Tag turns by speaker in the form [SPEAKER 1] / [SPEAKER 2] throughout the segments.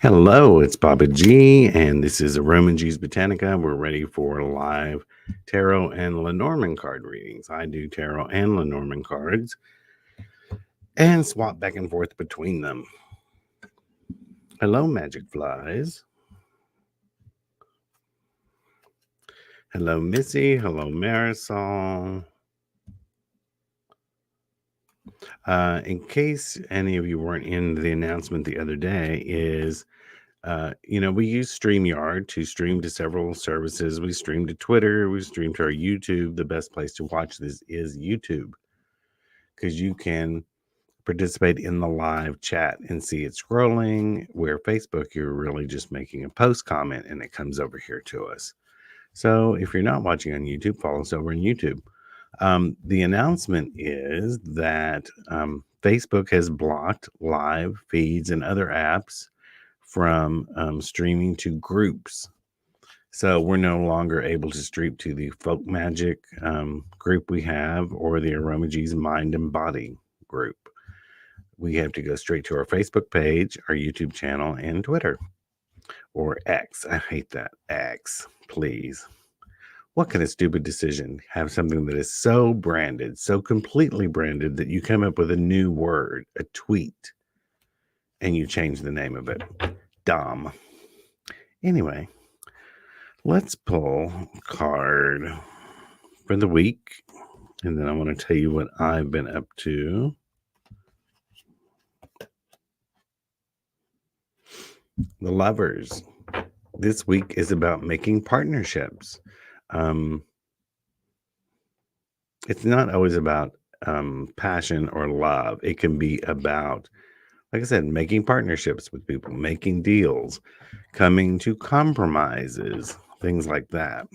[SPEAKER 1] Hello, it's Papa G, and this is aromaG's Botanica. We're ready for live tarot and Lenormand card readings. I do tarot and Lenormand cards and swap back and forth between them. Hello, magic flies. Hello, Missy. Hello, Marisol. In case any of you weren't in the announcement the other day, we use StreamYard to stream to several services. We stream to Twitter, we stream to our YouTube. The best place to watch this is YouTube because you can participate in the live chat and see it scrolling. Where Facebook, you're really just making a post comment and it comes over here to us. So if you're not watching on YouTube, follow us over on YouTube. The announcement is that Facebook has blocked live feeds and other apps from streaming to groups. So we're no longer able to stream to the Folk Magic group we have or the aromaG's Mind and Body group. We have to go straight to our Facebook page, our YouTube channel, and Twitter. Or X. I hate that. X, please. What kind of stupid decision? Have something that is so branded, so completely branded that you come up with a new word, a tweet, and you change the name of it. Dumb. Anyway, let's pull a card for the week, and then I want to tell you what I've been up to. The Lovers. This week is about making partnerships. It's not always about passion or love. It can be about, like I said, making partnerships with people, making deals, coming to compromises, things like that.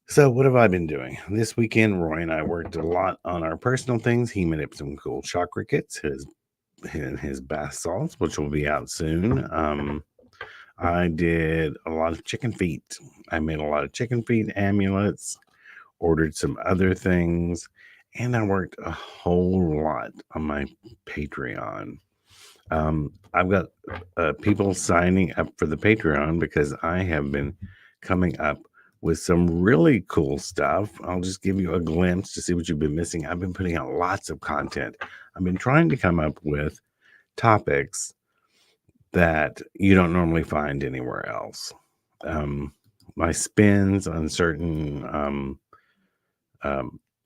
[SPEAKER 1] So what have I been doing? This weekend, Roy and I worked a lot on our personal things. He made up some cool chakra kits, his bath salts, which will be out soon. I did a lot of chicken feet. I made a lot of chicken feet amulets, ordered some other things, and I worked a whole lot on my Patreon. I've got people signing up for the Patreon because I have been coming up with some really cool stuff. I'll just give you a glimpse to see what you've been missing. I've been putting out lots of content. I've been trying to come up with topics that you don't normally find anywhere else. My spins on certain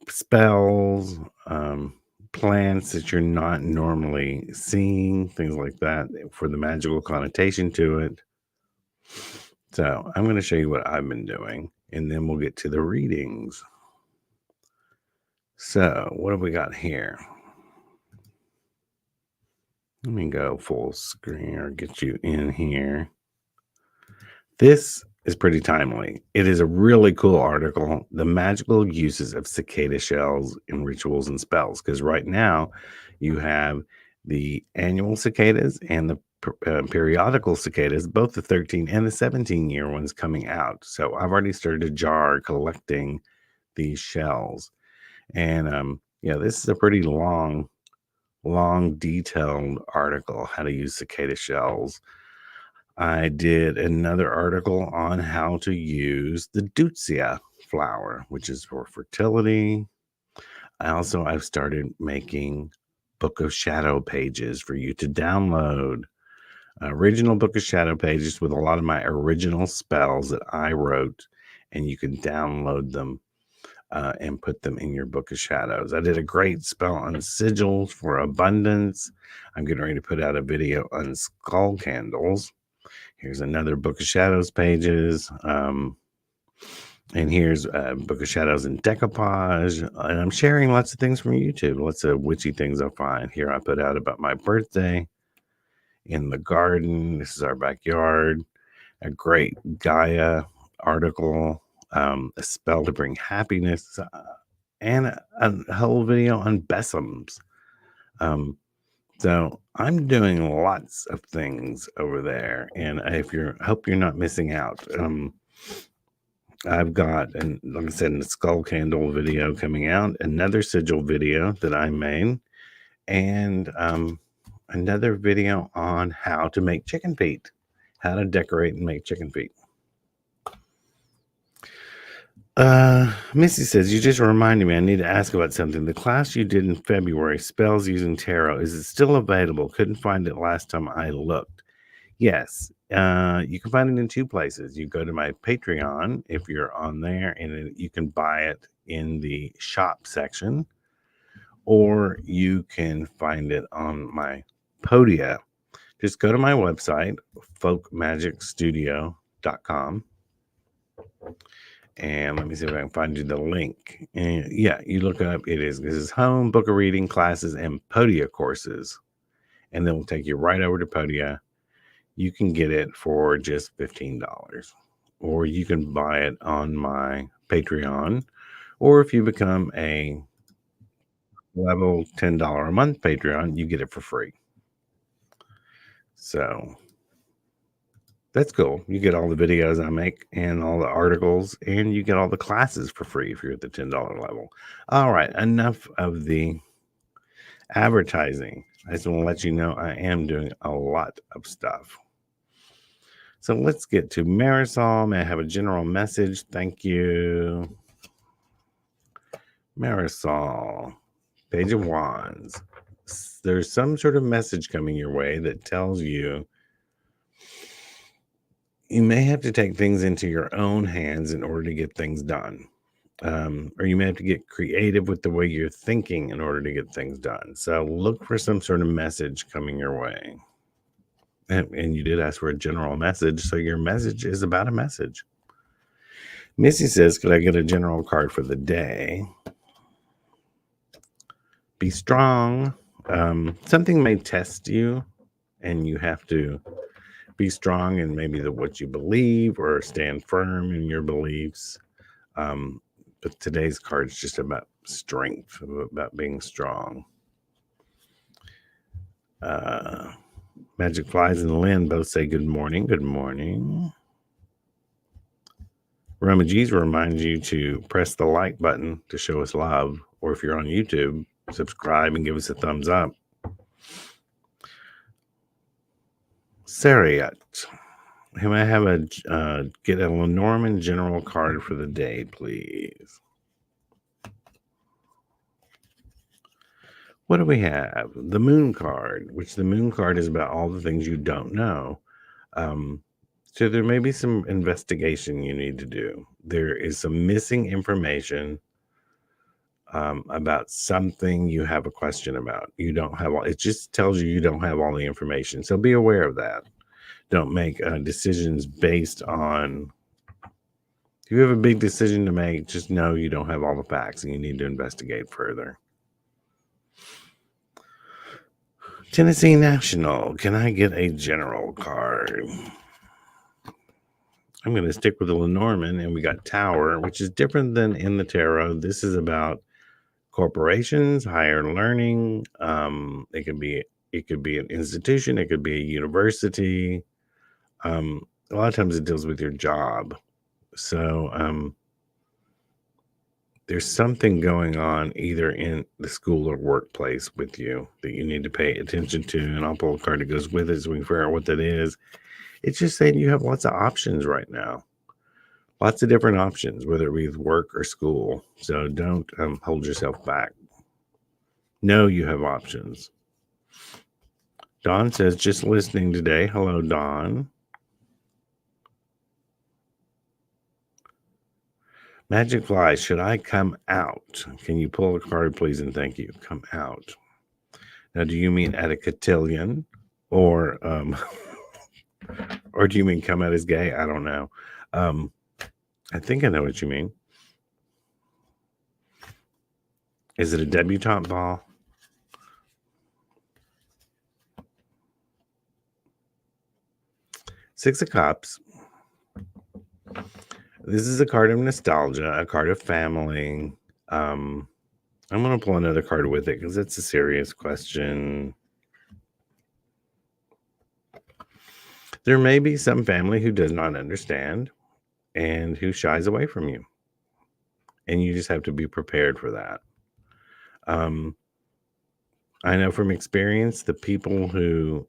[SPEAKER 1] spells, plants that you're not normally seeing, things like that for the magical connotation to it. So I'm going to show you what I've been doing, and then we'll get to the readings. So what have we got here? Let me go full screen or get you in here. This is pretty timely. It is a really cool article, The Magical Uses of Cicada Shells in Rituals and Spells, because right now you have the annual cicadas and the periodical cicadas, both the 13 and the 17-year ones coming out. So I've already started a jar collecting these shells. And this is a pretty long, detailed article, how to use cicada shells. I did another article on how to use the Deutzia flower, which is for fertility. I've started making Book of Shadow pages for you to download. Original Book of Shadow pages with a lot of my original spells that I wrote, and you can download them and put them in your Book of Shadows. I did a great spell on sigils for abundance. I'm getting ready to put out a video on skull candles. Here's another Book of Shadows pages. And here's Book of Shadows in decoupage. And I'm sharing lots of things from YouTube, lots of witchy things I find. Here I put out about my birthday in the garden. This is our backyard. A great Gaia article, a spell to bring happiness, and a whole video on besoms. So I'm doing lots of things over there, and hope you're not missing out. I've got, and like I said, a skull candle video coming out, another sigil video that I made, and another video on how to make chicken feet, how to decorate and make chicken feet. Missy says, you just reminded me I need to ask about something. The class you did in February, spells using tarot, is it still available? Couldn't find it last time I looked. Yes, you can find it in two places. You go to my Patreon if you're on there, and you can buy it in the shop section, or you can find it on my Podia. Just go to my website, folkmagicstudio.com. And let me see if I can find you the link. And yeah, you look up, this is home, book of reading, classes, and Podia courses. And then we'll take you right over to Podia. You can get it for just $15. Or you can buy it on my Patreon. Or if you become a level $10 a month Patreon, you get it for free. So that's cool. You get all the videos I make and all the articles, and you get all the classes for free if you're at the $10 level. All right, enough of the advertising. I just want to let you know I am doing a lot of stuff. So let's get to Marisol. May I have a general message? Thank you. Marisol, Page of Wands. There's some sort of message coming your way that tells you you may have to take things into your own hands in order to get things done. Or you may have to get creative with the way you're thinking in order to get things done. So look for some sort of message coming your way. And you did ask for a general message, so your message is about a message. Missy says, could I get a general card for the day? Be strong. Something may test you, and you have to be strong in maybe what you believe or stand firm in your beliefs. But today's card is just about strength, about being strong. Magic Flies and Lynn both say good morning. Good morning. aromaG reminds you to press the like button to show us love. Or if you're on YouTube, subscribe and give us a thumbs up. Sariat. Can I have get a Lenormand general card for the day, please? What do we have? The Moon card, which the Moon card is about all the things you don't know. So there may be some investigation you need to do. There is some missing information about something you have a question about. You don't have all, it just tells you don't have all the information. So be aware of that. Don't make decisions based on, if you have a big decision to make, just know you don't have all the facts and you need to investigate further. Tennessee National, can I get a general card? I'm going to stick with the Lenormand, and we got Tower, which is different than in the tarot. This is about corporations, higher learning. It could be an institution. It could be a university. A lot of times it deals with your job. So there's something going on either in the school or workplace with you that you need to pay attention to. And I'll pull a card that goes with it so we can figure out what that is. It's just saying you have lots of options right now. Lots of different options, whether it be with work or school. So don't hold yourself back. Know you have options. Dawn says, just listening today. Hello, Dawn. Magic Fly, should I come out? Can you pull a card, please, and thank you. Come out. Now, do you mean at a cotillion, or or do you mean come out as gay? I don't know. I think I know what you mean. Is it a debutante ball? Six of Cups. This is a card of nostalgia, a card of family. I'm going to pull another card with it because it's a serious question. There may be some family who does not understand and who shies away from you. And you just have to be prepared for that. I know from experience the people who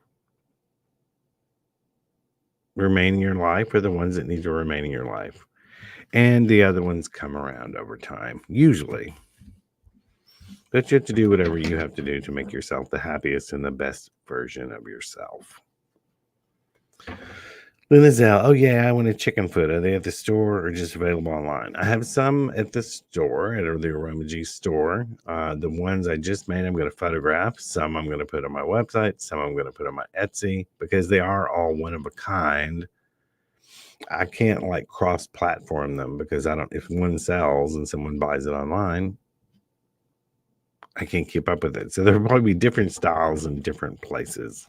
[SPEAKER 1] remain in your life are the ones that need to remain in your life. And the other ones come around over time, usually. But you have to do whatever you have to do to make yourself the happiest and the best version of yourself. Linazelle, oh yeah, I want a chicken foot. Are they at the store or just available online? I have some at the store, at the aromaG store. The ones I just made, I'm going to photograph. Some I'm going to put on my website. Some I'm going to put on my Etsy because they are all one of a kind. I can't like cross-platform them because I don't. If one sells and someone buys it online, I can't keep up with it. So there'll probably be different styles in different places.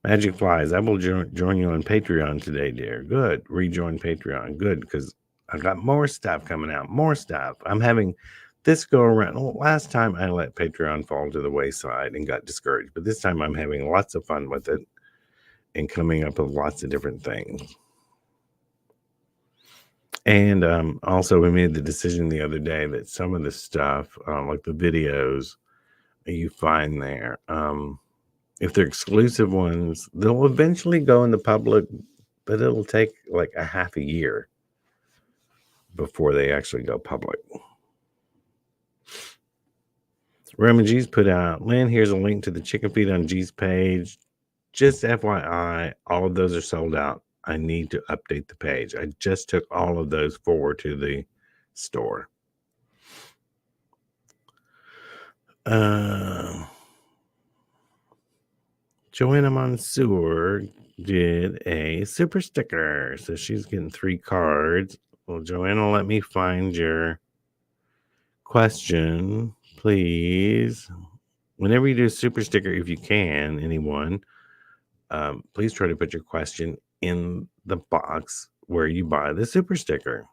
[SPEAKER 1] Magic Flies, I will join you on Patreon today, dear. Good. Rejoin Patreon. Good, because I've got more stuff coming out. More stuff. I'm having this go around. Well, last time I let Patreon fall to the wayside and got discouraged, but this time I'm having lots of fun with it and coming up with lots of different things. And also, we made the decision the other day that some of the stuff, like the videos you find there, if they're exclusive ones, they'll eventually go in the public, but it'll take like a half a year before they actually go public. Roman G's put out, Lynn, here's a link to the chicken feed on G's page. Just FYI, all of those are sold out. I need to update the page. I just took all of those forward to the store. Joanna Mansour did a super sticker. So she's getting 3 cards. Well, Joanna, let me find your question, please. Whenever you do a super sticker, if you can, anyone, please try to put your question in the box where you buy the super sticker.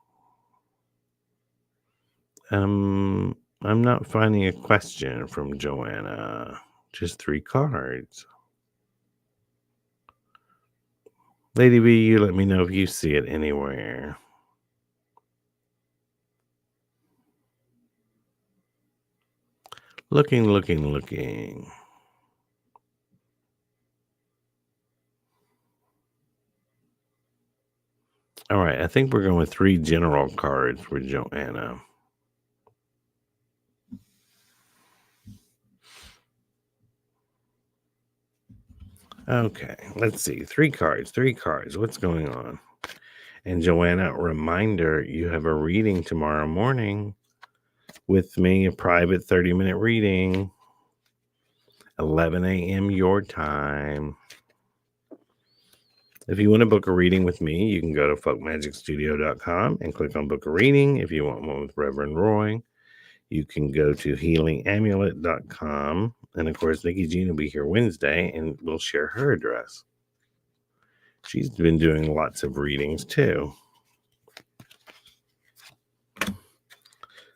[SPEAKER 1] I'm not finding a question from Joanna. Just 3 cards. Lady B, you let me know if you see it anywhere. Looking. All right, I think we're going with 3 general cards for Joanna. Okay, let's see. 3 cards. What's going on? And Joanna, reminder, you have a reading tomorrow morning with me, a private 30-minute reading, 11 a.m. your time. If you want to book a reading with me, you can go to folkmagicstudio.com and click on book a reading. If you want one with Reverend Roy, you can go to healingamulet.com. And of course, Nikki Jean will be here Wednesday and we'll share her address. She's been doing lots of readings too.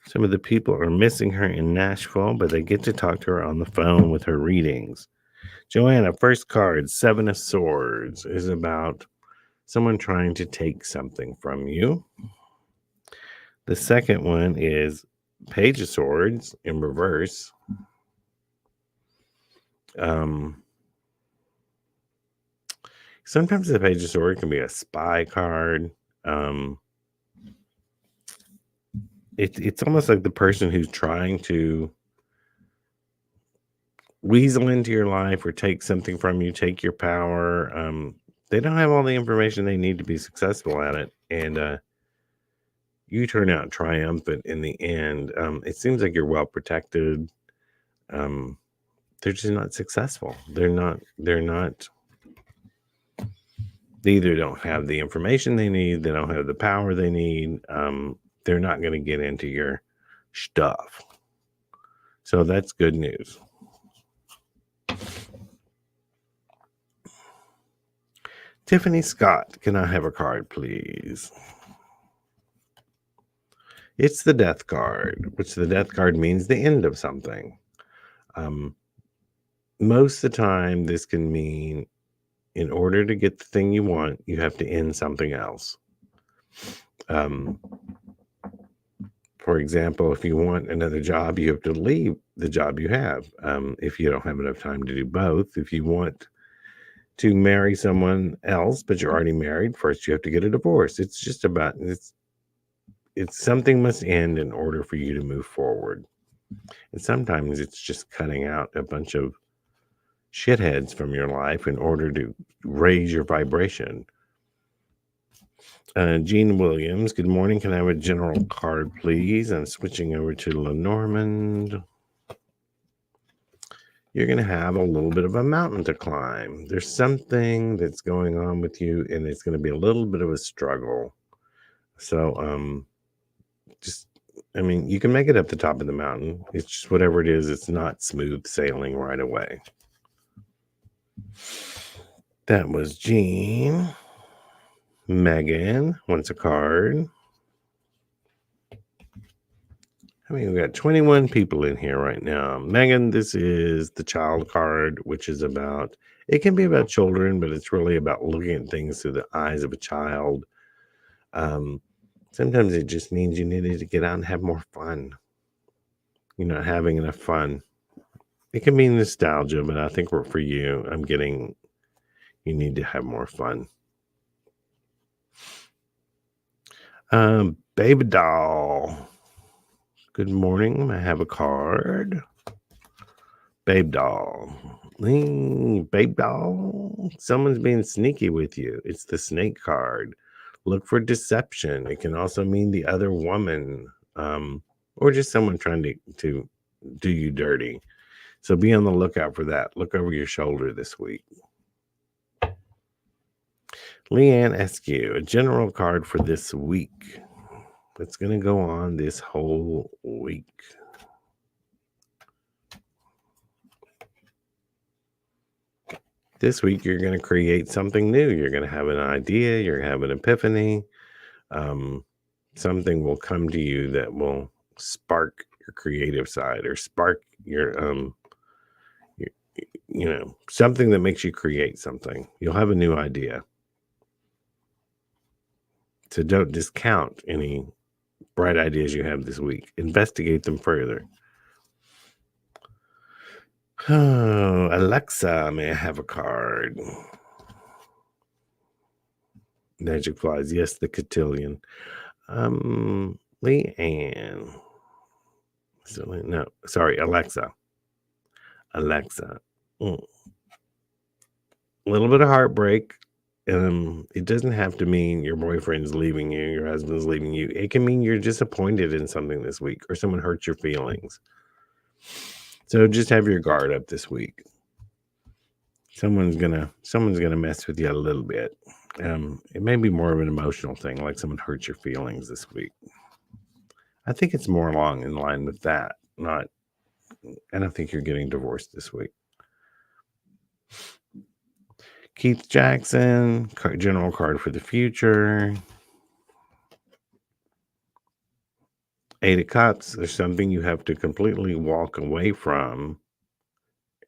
[SPEAKER 1] Some of the people are missing her in Nashville, but they get to talk to her on the phone with her readings. Joanna, first card, 7 of Swords, is about someone trying to take something from you. The second one is Page of Swords in reverse. Sometimes the Page of Swords can be a spy card. It's almost like the person who's trying to weasel into your life or take something from you, take your power. They don't have all the information they need to be successful at it. And you turn out triumphant in the end. It seems like you're well protected. They're just not successful. They either don't have the information they need, they don't have the power they need. They're not going to get into your stuff. So that's good news. Tiffany Scott, can I have a card, please? It's the Death card, which the Death card means the end of something. Most of the time, this can mean in order to get the thing you want, you have to end something else. For example, if you want another job, you have to leave the job you have. If you don't have enough time to do both, if you want to marry someone else, but you're already married, first you have to get a divorce. It's just about it's something must end in order for you to move forward. And sometimes it's just cutting out a bunch of shitheads from your life in order to raise your vibration. Gene Williams, good morning. Can I have a general card, please? I'm switching over to Lenormand. You're going to have a little bit of a mountain to climb. There's something that's going on with you, and it's going to be a little bit of a struggle. So, just, I mean, you can make it up the top of the mountain. It's just whatever it is, it's not smooth sailing right away. That was Gene. Megan wants a card. I mean, we got 21 people in here right now. Megan, this is the child card, which is about, it can be about children, but it's really about looking at things through the eyes of a child. Sometimes it just means you needed to get out and have more fun. You're not having enough fun. It can mean nostalgia, but I think for you, I'm getting, you need to have more fun. Baby doll. Good morning. I have a card. Babe doll. Babe doll. Someone's being sneaky with you. It's the snake card. Look for deception. It can also mean the other woman, or just someone trying to do you dirty. So be on the lookout for that. Look over your shoulder this week. Leanne Askew, a general card for this week. It's going to go on this whole week. This week, you're going to create something new. You're going to have an idea. You're going to have an epiphany. Something will come to you that will spark your creative side or spark your something that makes you create something. You'll have a new idea. So don't discount any bright ideas you have this week. Investigate them further. Oh, Alexa, may I have a card? Magic flies. Yes, the cotillion. Leanne. No, sorry, Alexa. Alexa. A little bit of heartbreak. It doesn't have to mean your boyfriend's leaving you, your husband's leaving you. It can mean you're disappointed in something this week or someone hurt your feelings. So just have your guard up this week. Someone's gonna mess with you a little bit. It may be more of an emotional thing, like someone hurt your feelings this week. I think it's more along in line with that. I don't think you're getting divorced this week. Keith Jackson, general card for the future. 8 of Cups. There's something you have to completely walk away from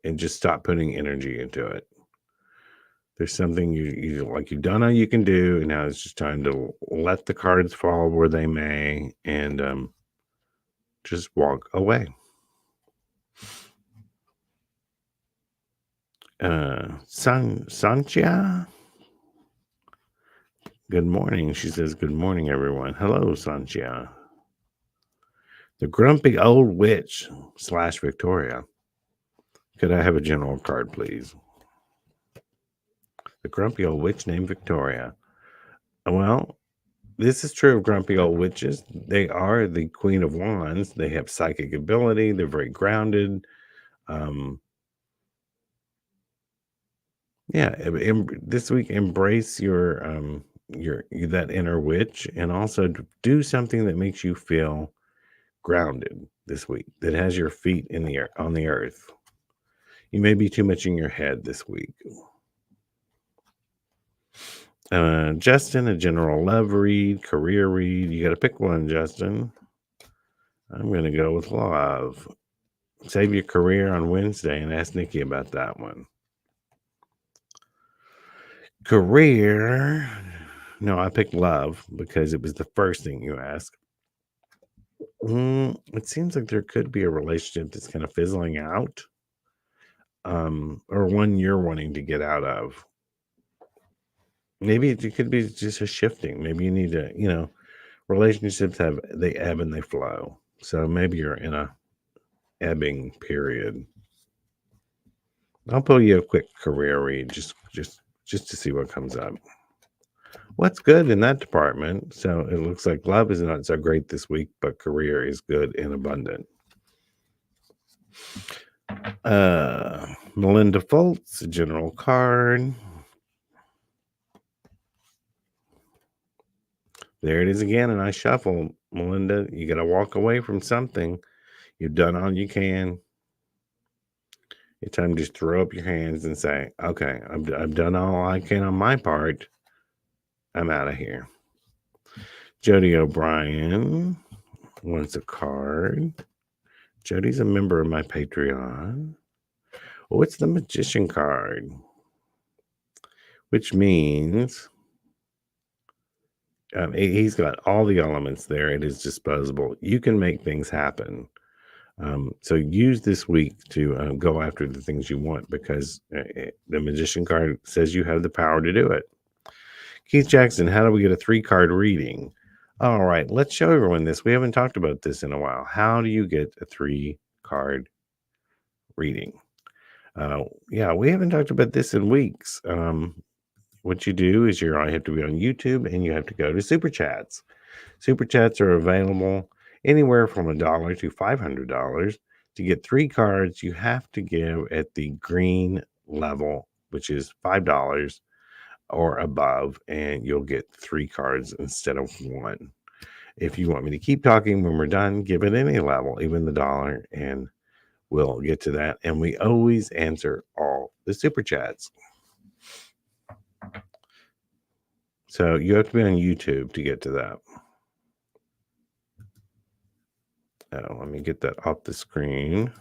[SPEAKER 1] and just stop putting energy into it. There's something you've done all you can do, and now it's just time to let the cards fall where they may, and just walk away. Sanchia. Good morning. She says, good morning, everyone. Hello, Sanchia. The grumpy old witch / Victoria. Could I have a general card, please? The grumpy old witch named Victoria. Well, this is true of grumpy old witches. They are the Queen of Wands. They have psychic ability. They're very grounded. This week, embrace your that inner witch, and also do something that makes you feel grounded this week. That has your feet in the air on the earth. You may be too much in your head this week. Justin, a general love read, career read. You got to pick one, Justin. I'm going to go with love. Save your career on Wednesday and ask Nikki about that one. Career. No, I picked love because it was the first thing you asked. It seems like there could be a relationship that's kind of fizzling out, or one you're wanting to get out of. Maybe it could be just a shifting. Maybe you need to, relationships they ebb and they flow. So maybe you're in a ebbing period. I'll pull you a quick career read just to see what comes up. What's good in that department? So it looks like love is not so great this week, but career is good and abundant. Melinda Foltz, general card. There it is again, and I shuffle. Melinda, you got to walk away from something. You've done all you can. It's time to just throw up your hands and say, okay, I've done all I can on my part. I'm out of here. Jody O'Brien wants a card. Jody's a member of my Patreon. Oh, it's the Magician card, which means he's got all the elements there at his disposal. You can make things happen. So use this week to go after the things you want, because the Magician card says you have the power to do it. Keith Jackson, how do we get a 3-card reading? All right, let's show everyone this. We haven't talked about this in a while. How do you get a 3-card reading? Yeah, we haven't talked about this in weeks. What you do is you have to be on YouTube and you have to go to Super Chats. Super Chats are available anywhere from $1 to $500. To get 3 cards, you have to give at the green level, which is $5 or above, and you'll get 3 cards instead of 1. If you want me to keep talking when we're done, give it any level, even the dollar, and we'll get to that. And we always answer all the Super Chats. So you have to be on YouTube to get to that. Oh, let me get that off the screen.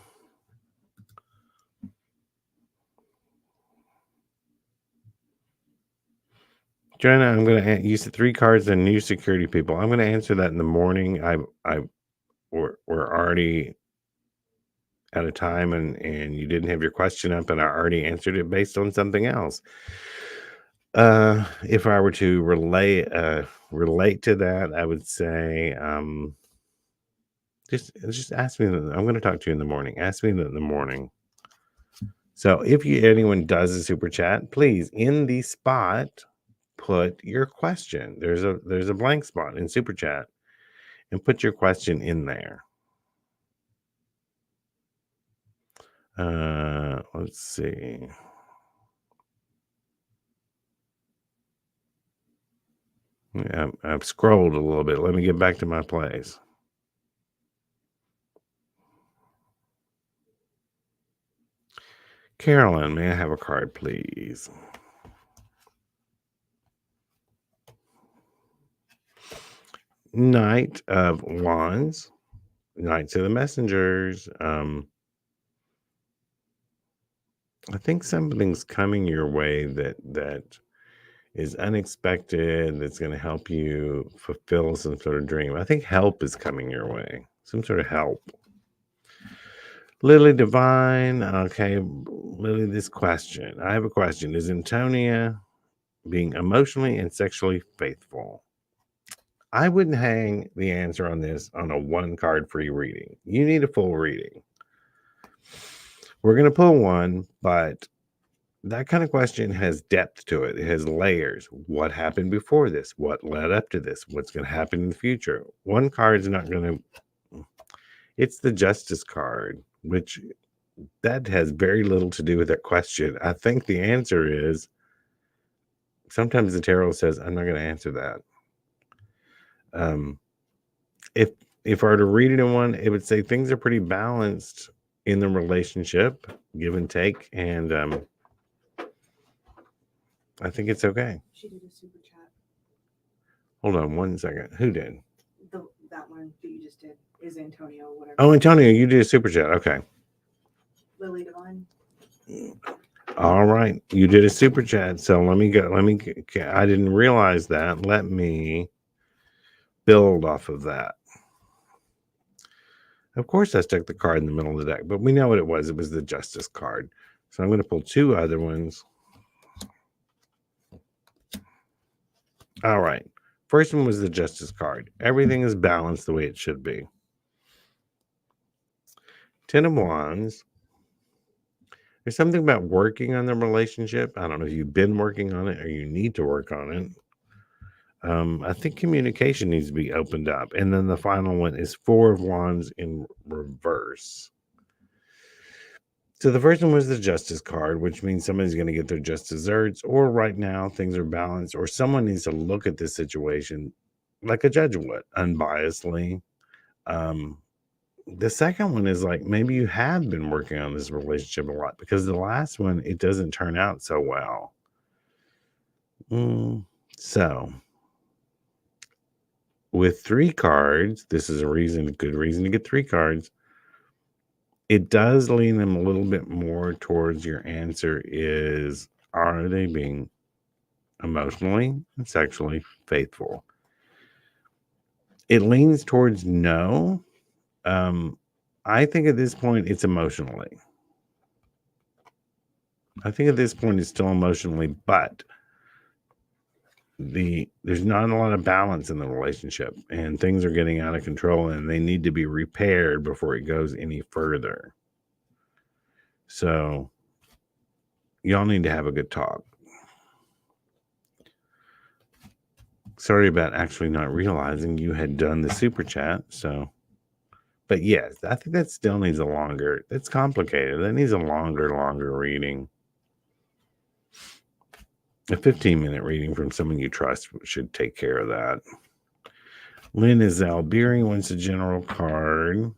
[SPEAKER 1] Joanna, I'm going to use the 3 cards and new security people. I'm going to answer that in the morning. We're already at a time, and you didn't have your question up, and I already answered it based on something else. If I were to relate to that, I would say, just ask me. I'm going to talk to you in the morning. Ask me in the morning. So if anyone does a super chat, please, in the spot, put your question. There's a blank spot in super chat, and put your question in there. Let's see. Yeah, I've scrolled a little bit. Let me get back to my place. Carolyn, may I have a card, please? Knight of Wands, Knights of the Messengers. I think something's coming your way that is unexpected, that's going to help you fulfill some sort of dream. I think help is coming your way, some sort of help. Lily Divine. Okay, Lily, this question. I have a question. Is Antonia being emotionally and sexually faithful? I wouldn't hang the answer on this on a 1-card free reading. You need a full reading. We're going to pull one, but that kind of question has depth to it. It has layers. What happened before this? What led up to this? What's going to happen in the future? 1 card is not going to... It's the Justice card, which that has very little to do with that question. I think the answer is, sometimes the tarot says, I'm not going to answer that. If I were to read it in one, it would say things are pretty balanced in the relationship, give and take, and I think it's okay.
[SPEAKER 2] She did a super chat.
[SPEAKER 1] Hold on 1 second. Who did?
[SPEAKER 2] That one that you just did is Antonio, whatever.
[SPEAKER 1] Oh, Antonio, you did a super chat. Okay.
[SPEAKER 2] Lily Divine.
[SPEAKER 1] All right, you did a super chat. So let me go. I didn't realize that. Let me build off of that. Of course, I stuck the card in the middle of the deck, but we know what it was. It was the Justice card. So I'm going to pull two other ones. All right. First one was the Justice card. Everything is balanced the way it should be. Ten of Wands. There's something about working on the relationship. I don't know if you've been working on it or you need to work on it. I think communication needs to be opened up. And then the final one is Four of Wands in reverse. So the first one was the Justice card, which means somebody's going to get their just desserts, or right now things are balanced, or someone needs to look at this situation like a judge would, unbiasedly. The second one is like maybe you have been working on this relationship a lot, because the last one, it doesn't turn out so well. So with three cards, this is a good reason to get three cards. It does lean them a little bit more towards your answer is, are they being emotionally and sexually faithful? It leans towards no. I think at this point it's emotionally. I think at this point it's still emotionally, but there's not a lot of balance in the relationship, and things are getting out of control, and they need to be repaired before it goes any further. So y'all need to have a good talk. Sorry about actually not realizing you had done the super chat. So, but yes, I think that still needs a longer, it's complicated. That needs a longer reading. A 15-minute reading from someone you trust should take care of that. Lynn is Alberi wants a general card.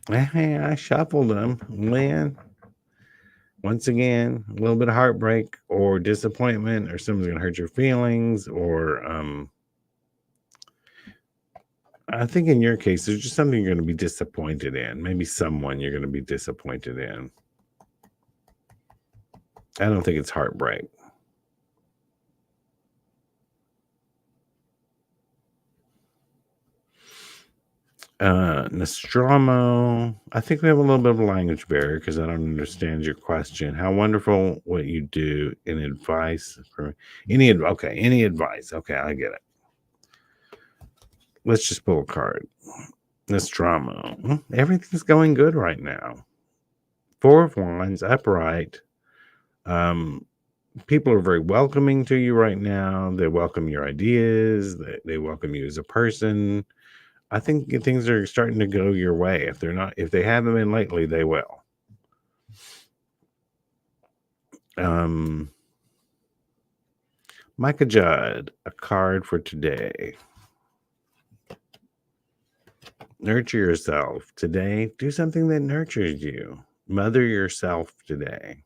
[SPEAKER 1] Hey, I shuffled them. Lynn, once again, a little bit of heartbreak or disappointment, or someone's going to hurt your feelings, or I think in your case, there's just something you're going to be disappointed in. Maybe someone you're going to be disappointed in. I don't think it's heartbreak. Nostromo, I think we have a little bit of a language barrier because I don't understand your question. How wonderful what you do in advice for any advice. Okay, I get it. Let's just pull a card. Nostromo. Everything's going good right now. Four of Wands, upright. People are very welcoming to you right now. They welcome your ideas. They welcome you as a person. I think things are starting to go your way. If they haven't been lately, they will. Micah Judd, a card for today. Nurture yourself today. Do something that nurtures you. Mother yourself today.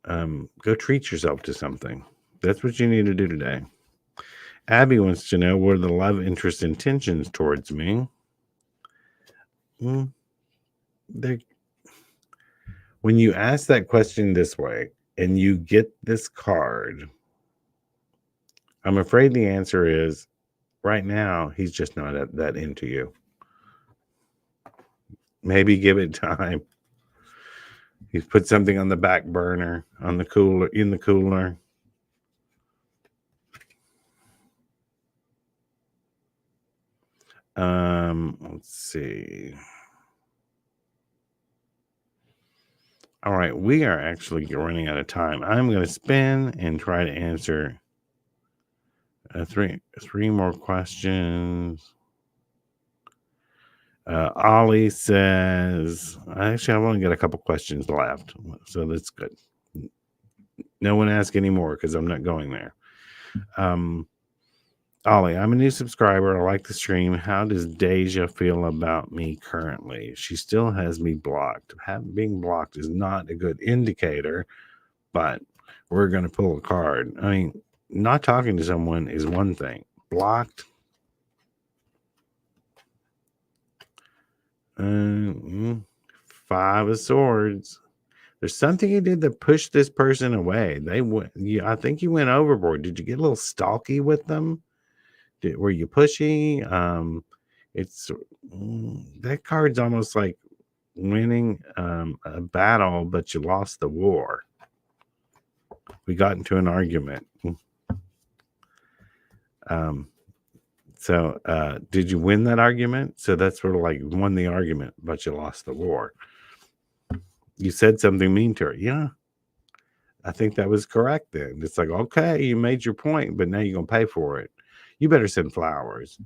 [SPEAKER 1] Go treat yourself to something. That's what you need to do today. Abby wants to know, what are the love interest intentions towards me? When you ask that question this way and you get this card, I'm afraid the answer is, right now, he's just not that into you. Maybe give it time. He's put something on the back burner, in the cooler. Let's see. All right, we are actually running out of time. I'm going to spin and try to answer three more questions. Ollie says, actually, I've only got a couple questions left, so that's good. No one ask any more because I'm not going there. Ollie, I'm a new subscriber. I like the stream. How does Deja feel about me currently? She still has me blocked. Being blocked is not a good indicator, but we're going to pull a card. I mean, not talking to someone is one thing. Blocked. Five of Swords. There's something you did that pushed this person away. They went. Yeah, I think you went overboard. Did you get a little stalky with them? Were you pushy? It's that card's almost like winning a battle, but you lost the war. We got into an argument. Um, so did you win that argument? So that's sort of like won the argument, but you lost the war. You said something mean to her. Yeah, I think that was correct then. It's like, okay, you made your point, but now you're going to pay for it. You better send flowers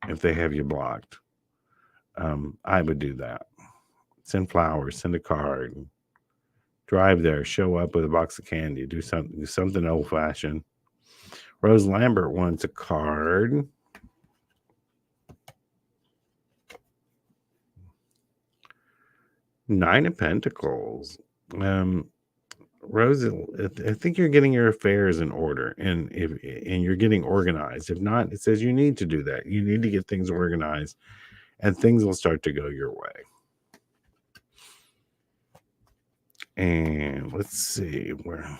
[SPEAKER 1] if they have you blocked. I would do that. Send flowers, send a card, drive there, show up with a box of candy, do something old fashioned. Rose Lambert wants a card. Nine of Pentacles. Rose, I think you're getting your affairs in order, and you're getting organized. If not, it says you need to do that. You need to get things organized, and things will start to go your way. And let's see where.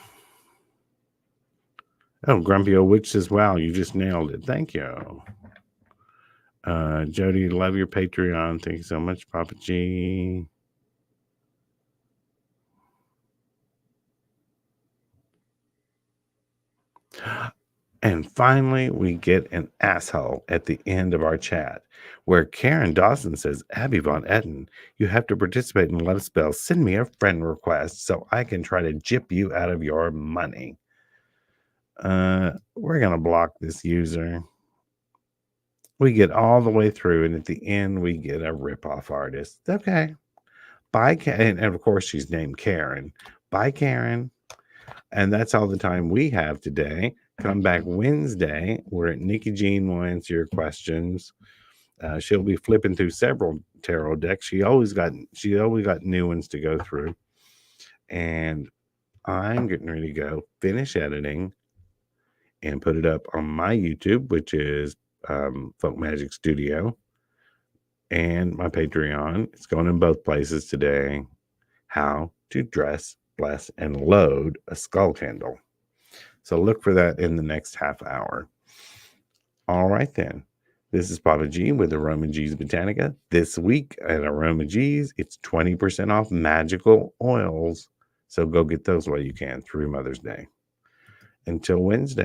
[SPEAKER 1] Oh, Grumpy Old Witch says, "Wow, you just nailed it. Thank you." Jody, love your Patreon. Thank you so much, Papa G. And finally, we get an asshole at the end of our chat where Karen Dawson says, Abby Von Etten, you have to participate in Love Spell. Send me a friend request so I can try to gyp you out of your money. We're going to block this user. We get all the way through, and at the end, we get a ripoff artist. Okay. Bye, Karen. And of course, she's named Karen. Bye, Karen. And that's all the time we have today. Come back Wednesday, where Nikki Jean will answer your questions. She'll be flipping through several tarot decks. She always got new ones to go through. And I'm getting ready to go finish editing and put it up on my YouTube, which is Folk Magic Studio, and my Patreon. It's going in both places today. How to dress, bless, and load a skull candle. So look for that in the next half hour. All right, then. This is Papa G with aromaG's Botanica. This week at aromaG's, it's 20% off magical oils. So go get those while you can through Mother's Day. Until Wednesday.